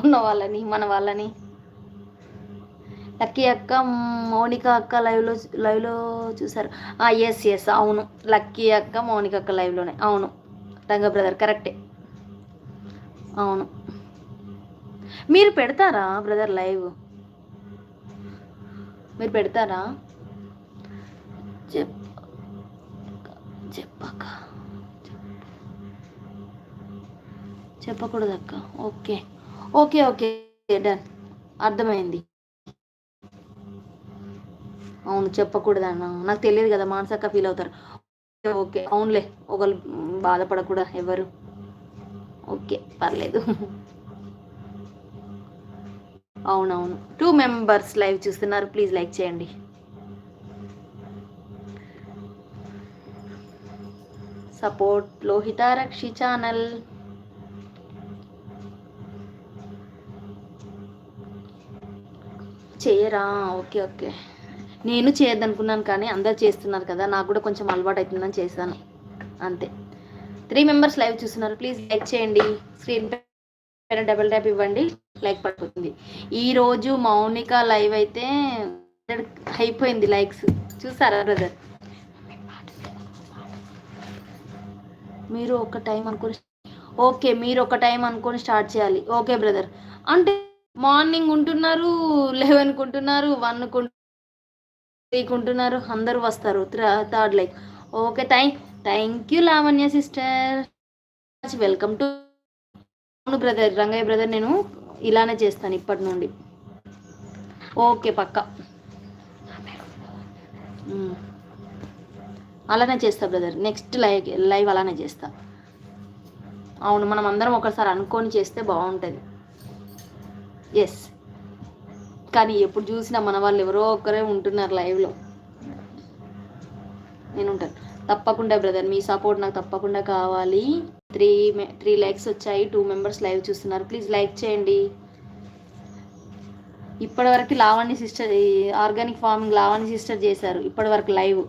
ఉన్న వాళ్ళని, మన వాళ్ళని. లక్కీ అక్క, మౌనిక అక్క లైవ్లో చూసారు. ఎస్ అవును, లక్కీ అక్క మౌనిక అక్క లైవ్లోనే. అవును రంగ బ్రదర్, కరెక్టే. అవును, మీరు పెడతారా బ్రదర్ లైవ్? మీరు పెడతారా? చెప్పక చెప్పకూడదక్క. ఓకే ఓకే ఓకే, డన్, అర్థమైంది. అవును చెప్పకూడదన్న, నాకు తెలియదు కదా, మానసక్క ఫీల్ అవుతారు. ఓకే అవునులే, ఒకళ్ళు బాధపడకూడదు ఎవరు. ఓకే పర్లేదు. అవునవును, 2 మెంబర్స్ లైవ్ చూస్తున్నారు, ప్లీజ్ లైక్ చేయండి. Support Lohitarakshi channel. చేయరా? ఓకే ఓకే, నేను చేయొద్దనుకున్నాను కానీ అందరు చేస్తున్నారు కదా, నాకు కూడా కొంచెం అలవాటు అవుతుందని చేశాను అంతే. 3 మెంబర్స్ లైవ్ చూస్తున్నారు, ప్లీజ్ లైక్ చేయండి. స్క్రీన్ పైన డబుల్ ట్యాప్ ఇవ్వండి, లైక్ పడిపోతుంది. ఈరోజు మౌనిక లైవ్ అయితే అయిపోయింది లైక్స్, చూసారా బ్రదర్? మీరు ఒక టైం అనుకొని, ఓకే మీరు ఒక టైం అనుకొని స్టార్ట్ చేయాలి. ఓకే బ్రదర్, అంటే మార్నింగ్ ఉంటున్నారు, 11 ఉంటున్నారు, 1 కుంటున్నారు, అందరూ వస్తారు. Third like. Okay thank you Lavanya sister, welcome to. అవును బ్రదర్, రంగయ్య బ్రదర్, నేను ఇలానే చేస్తాను ఇప్పటి నుండి. ఓకే పక్క అలానే చేస్తా బ్రదర్, నెక్స్ట్ లైవ్ అలానే చేస్తా. అవును, మనం అందరం ఒకసారి అనుకొని చేస్తే బాగుంటుంది. ఎస్, కానీ ఎప్పుడు చూసినా మన వాళ్ళు ఎవరో ఒకరే ఉంటున్నారు లైవ్లో. నేను ఉంటాను తప్పకుండా బ్రదర్, మీ సపోర్ట్ నాకు తప్పకుండా కావాలి. 3 లైక్స్ వచ్చాయి, 2 మెంబర్స్ లైవ్ చూస్తున్నారు, ప్లీజ్ లైక్ చేయండి. ఇప్పటివరకు Lavanya sister, organic farming Lavanya sister చేశారు ఇప్పటివరకు లైవ్.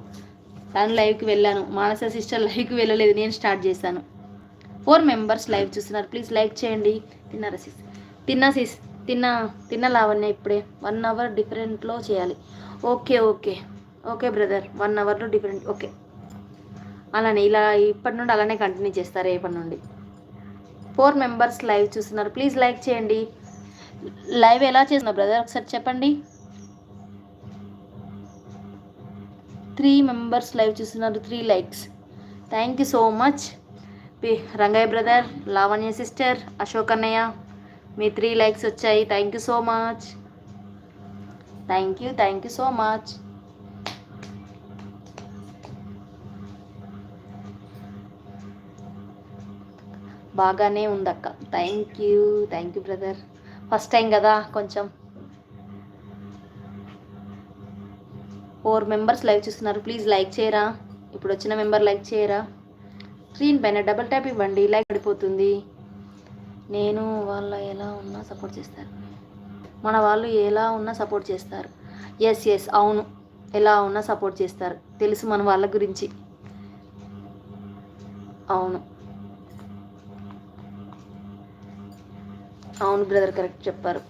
తను లైవ్కి వెళ్ళాను, మానస సిస్టర్ లైవ్కి వెళ్ళలేదు, నేను స్టార్ట్ చేశాను. 4 మెంబర్స్ లైవ్ చూస్తున్నారు, ప్లీజ్ లైక్ చేయండి. తిన్నారా సిస్? తిన్న లావణ్య ఇప్పుడే. 1 అవర్ డిఫరెంట్లో చేయాలి. ఓకే ఓకే ఓకే బ్రదర్, 1 అవర్లో డిఫరెంట్. ఓకే, అలానే ఇలా ఇప్పటి నుండి అలానే కంటిన్యూ చేస్తారు రేపటి నుండి. 4 మెంబర్స్ లైవ్ చూస్తున్నారు, ప్లీజ్ లైక్ చేయండి. లైవ్ ఎలా చేస్తున్నారు బ్రదర్ ఒకసారి చెప్పండి. 3 మెంబర్స్ లైవ్ చూస్తున్నారు, 3 likes. Thank you so much. Rangaiah brother, Lavanya sister, Ashok అన్నయ్య, మీ 3 లైక్స్ వచ్చాయి, thank you so much. Thank you so much. బాగానే ఉందక్క. Thank you brother, first time కదా కొంచెం. 4 మెంబర్స్ లైవ్ చూస్తున్నారు, ప్లీజ్ లైక్ చేయరా? ఇప్పుడు వచ్చిన మెంబర్ లైక్ చేయరా? స్క్రీన్ పైన డబుల్ ట్యాప్ ఇవ్వండి, లైక్ పడిపోతుంది. నేను వాళ్ళ ఎలా ఉన్నా సపోర్ట్ చేస్తారు, మన వాళ్ళు ఎలా ఉన్నా సపోర్ట్ చేస్తారు. ఎస్ అవును, ఎలా ఉన్నా సపోర్ట్ చేస్తారు, తెలుసు మన వాళ్ళ గురించి. అవును అవును బ్రదర్, కరెక్ట్ చెప్పారు.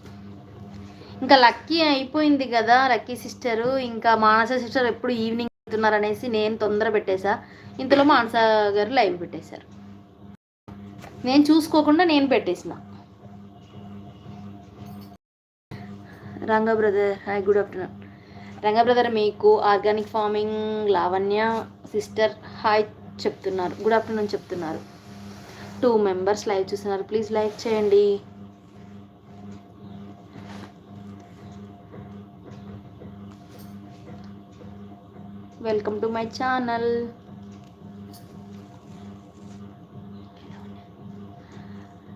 ఇంకా లక్కీ అయిపోయింది కదా లక్కీ సిస్టరు, ఇంకా మానస సిస్టర్ ఎప్పుడు ఈవినింగ్ వెళ్తున్నారు అనేసి నేను తొందర పెట్టేశా. ఇంతలో మానస గారు లైవ్ పెట్టేశారు, నేను చూసుకోకుండా నేను పెట్టేసిన. Ranga brother hi, good afternoon. Ranga brother, మీకు organic farming Lavanya sister hi చెప్తున్నారు, గుడ్ ఆఫ్టర్నూన్ చెప్తున్నారు. 2 మెంబర్స్ లైవ్ చూస్తున్నారు, ప్లీజ్ లైక్ చేయండి. Welcome to my channel.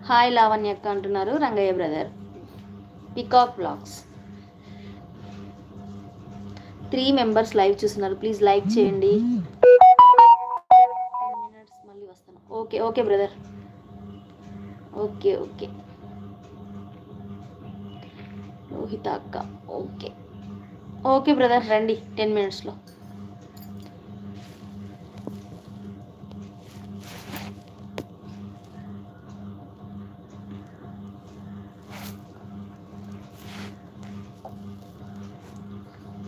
Hi Lavanya అక్క అంటున్నారు Rangaiah brother. Peacock Blogs 3 members live చూస్తున్నారు, ప్లీజ్ లైక్ చేయండి. 10 minutes మళ్ళీ వస్తాను. Okay okay brother, okay Lohita అక్క. ఓకే బ్రదర్, రండి 10 minutesలో.